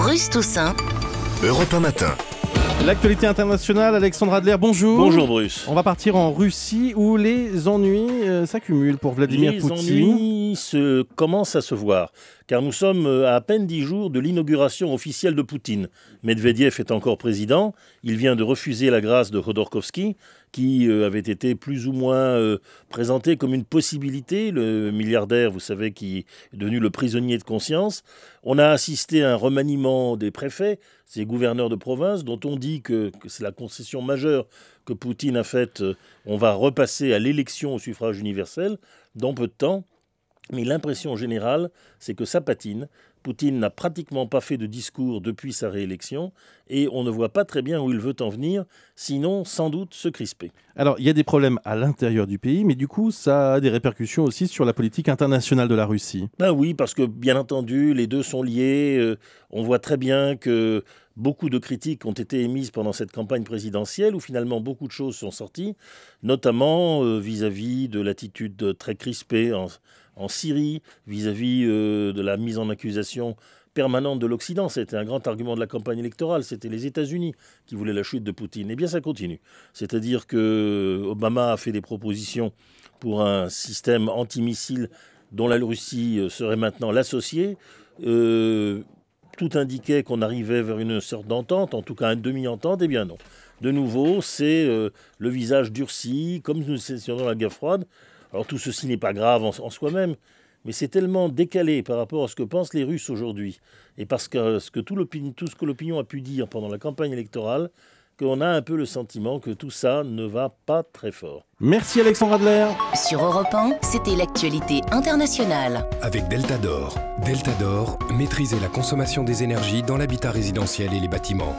Bruce Toussaint. Europe 1 matin. L'actualité internationale, Alexandre Adler, bonjour. Bonjour Bruce. On va partir en Russie où les ennuis s'accumulent pour Vladimir Poutine. Les ennuis commencent à se voir, car nous sommes à peine 10 jours de l'inauguration officielle de Poutine. Medvedev est encore président, il vient de refuser la grâce de Khodorkovsky, qui avait été plus ou moins présenté comme une possibilité, le milliardaire, vous savez, qui est devenu le prisonnier de conscience. On a assisté à un remaniement des préfets, ces gouverneurs de province, dont on dit que c'est la concession majeure que Poutine a faite. On va repasser à l'élection au suffrage universel dans peu de temps. Mais l'impression générale, c'est que ça patine. Poutine n'a pratiquement pas fait de discours depuis sa réélection et on ne voit pas très bien où il veut en venir, sinon sans doute se crisper. Alors, il y a des problèmes à l'intérieur du pays, mais du coup, ça a des répercussions aussi sur la politique internationale de la Russie. Ben oui, parce que bien entendu, les deux sont liés. On voit très bien que beaucoup de critiques ont été émises pendant cette campagne présidentielle où finalement beaucoup de choses sont sorties, notamment vis-à-vis de l'attitude très crispée en Syrie, vis-à-vis de la mise en accusation permanente de l'Occident. C'était un grand argument de la campagne électorale. C'était les États-Unis qui voulaient la chute de Poutine. Eh bien, ça continue. C'est-à-dire que Obama a fait des propositions pour un système antimissile dont la Russie serait maintenant l'associé. Tout indiquait qu'on arrivait vers une sorte d'entente, en tout cas une demi-entente. Eh bien non. De nouveau, c'est le visage durci, comme nous étions dans la guerre froide. Alors tout ceci n'est pas grave en soi-même, mais c'est tellement décalé par rapport à ce que pensent les Russes aujourd'hui, et parce que tout ce que l'opinion a pu dire pendant la campagne électorale, qu'on a un peu le sentiment que tout ça ne va pas très fort. Merci Alexandre Adler. Sur Europe 1, c'était l'actualité internationale. Avec Delta d'Or. Delta d'Or, maîtrisez la consommation des énergies dans l'habitat résidentiel et les bâtiments.